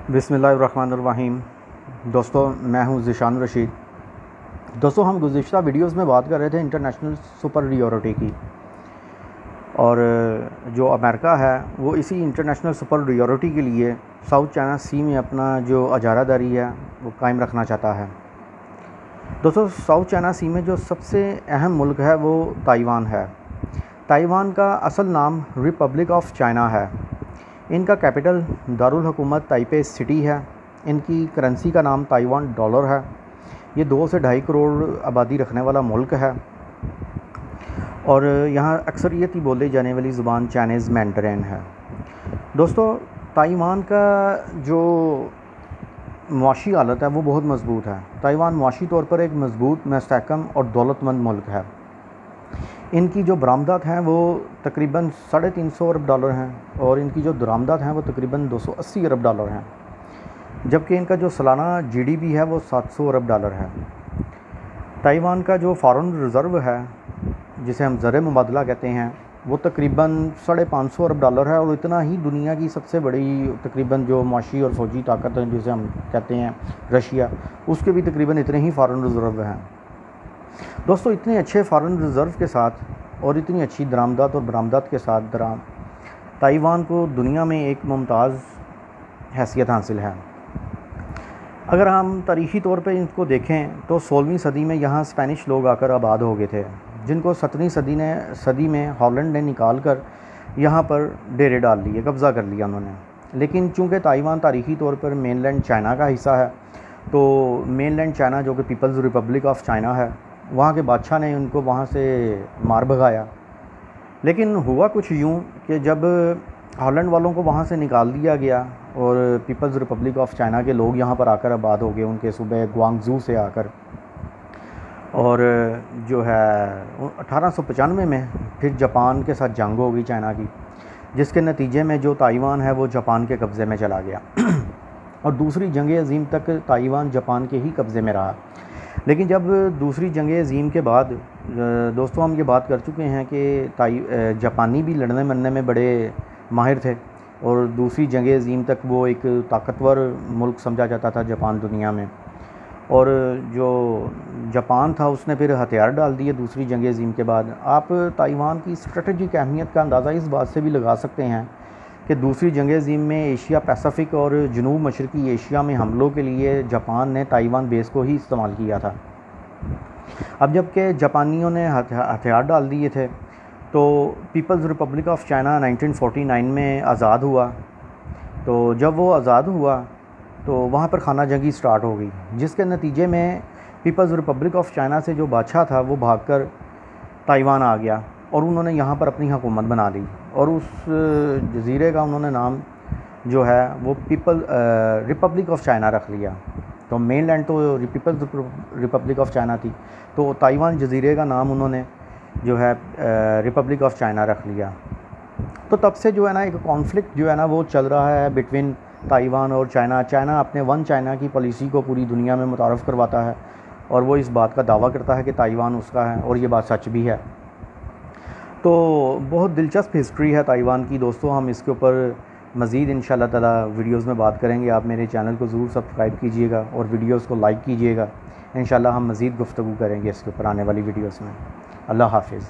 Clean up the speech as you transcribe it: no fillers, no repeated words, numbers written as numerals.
बिस्मिल्लाहिर्रहमानिर्रहीम। दोस्तों, मैं हूं ज़ीशान रशीद। दोस्तों, हम गुज़िश्ता वीडियोस में बात कर रहे थे इंटरनेशनल सुपरियॉरिटी की, और जो अमेरिका है वो इसी इंटरनेशनल सुपरियॉरिटी के लिए साउथ चाइना सी में अपना जो अजारादारी है वो कायम रखना चाहता है। दोस्तों, साउथ चाइना सी में जो सबसे अहम मुल्क है वो ताइवान है। ताइवान का असल नाम रिपब्लिक ऑफ चाइना है। इनका कैपिटल दारुल हुकूमत ताइपे सिटी है। इनकी करेंसी का नाम ताइवान डॉलर है। ये 2 से 2.5 करोड़ आबादी रखने वाला मुल्क है, और यहाँ अक्सरियती बोले जाने वाली ज़ुबान चाइनीज़ मैंडरिन है। दोस्तों, ताइवान का जो मुआशी हालत है वो बहुत मज़बूत है। ताइवान मुआशी तौर पर एक मज़बूत, मुस्तहकम और दौलतमंद मुल्क है। इनकी जो बरामदात हैं वो तकरीबन 350 अरब डॉलर हैं, और इनकी जो दरामदात हैं वो तकरीबन 280 अरब डॉलर हैं, जबकि इनका जो सालाना जीडीपी है वो 700 अरब डॉलर है। ताइवान का जो फ़ॉरेन रिज़र्व है, जिसे हम ज़र मुबादला कहते हैं, वो तकरीबन 550 अरब डॉलर है, और इतना ही दुनिया की सबसे बड़ी तकरीबन जो मुआशी और फ़ौजी ताकत है जिसे हम कहते हैं रशिया, उसके भी तकरीबन इतने ही फ़ॉरेन रिज़र्व हैं। दोस्तों, इतने अच्छे फ़ॉरेन रिज़र्व के साथ और इतनी अच्छी दरामदात और बरामदात के साथ ताइवान को दुनिया में एक मुमताज़ हैसियत हासिल है। अगर हम तारीख़ी तौर पे इनको देखें तो 16वीं सदी में यहाँ स्पेनिश लोग आकर आबाद हो गए थे, जिनको 17वीं सदी में हॉलैंड ने निकाल कर यहाँ पर डेरे डाल लिए, कब्ज़ा कर लिया उन्होंने। लेकिन चूँकि ताइवान तारीख़ी तौर पर मेनलैंड चाइना का हिस्सा है, तो मेनलैंड चाइना जो कि पीपल्स रिपब्लिक ऑफ चाइना है, वहाँ के बादशाह ने उनको वहाँ से मार भगाया। लेकिन हुआ कुछ यूँ कि जब हॉलैंड वालों को वहाँ से निकाल दिया गया और पीपल्स रिपब्लिक ऑफ चाइना के लोग यहाँ पर आकर आबाद हो गए, उनके सूबे ग्वांगझू से आकर, और जो है 1895 में फिर जापान के साथ जंग हो गई चाइना की, जिसके नतीजे में जो ताइवान है वो जापान के कब्ज़े में चला गया और दूसरी जंग अज़ीम तक ताइवान जापान के ही कब्ज़े में रहा। लेकिन जब दूसरी जंग अज़ीम के बाद, दोस्तों, हम ये बात कर चुके हैं कि जापानी भी लड़ने मरने में बड़े माहिर थे, और दूसरी जंग अज़ीम तक वो एक ताकतवर मुल्क समझा जाता था जापान दुनिया में। और जो जापान था उसने फिर हथियार डाल दिए दूसरी जंग अज़ीम के बाद। आप ताइवान की स्ट्रेटजिक अहमियत का अंदाज़ा इस बात से भी लगा सकते हैं कि दूसरी जंग अज़ीम में एशिया पैसिफिक और जनूब मशरक़ी एशिया में हमलों के लिए जापान ने ताइवान बेस को ही इस्तेमाल किया था। अब जबकि जापानियों ने हथियार डाल दिए थे, तो पीपल्स रिपब्लिक ऑफ चाइना 1949 में आज़ाद हुआ। तो जब वो आज़ाद हुआ तो वहाँ पर खाना जंगी स्टार्ट हो गई, जिसके नतीजे में पीपल्स रिपब्लिक ऑफ चाइना से जो बादशाह था वो भागकर ताइवान आ गया, और उन्होंने यहाँ पर अपनी हुकूमत बना ली, और उस जज़ीरे का उन्होंने नाम जो है वो रिपब्लिक ऑफ चाइना रख लिया। तो मेनलैंड तो पीपल्स रिपब्लिक ऑफ चाइना थी, तो ताइवान जज़ीरे का नाम उन्होंने जो है रिपब्लिक ऑफ चाइना रख लिया। तो तब से जो है ना एक कॉन्फ्लिक्ट जो है ना वो चल रहा है बिटवीन ताइवान और चाइना। चाइना अपने वन चाइना की पॉलिसी को पूरी दुनिया में मुतारफ़ करवाता है, और वो इस बात का दावा करता है कि ताइवान उसका है, और ये बात सच भी है। तो बहुत दिलचस्प हिस्ट्री है ताइवान की। दोस्तों, हम इसके ऊपर मज़ीद इंशाअल्लाह ताला वीडियोज़ में बात करेंगे। आप मेरे चैनल को ज़रूर सब्सक्राइब कीजिएगा और वीडियोज़ को लाइक कीजिएगा। इंशाअल्लाह हम मज़ीद गुफ्तगू करेंगे इसके ऊपर आने वाली वीडियोज़ में। अल्लाह हाफ़िज़।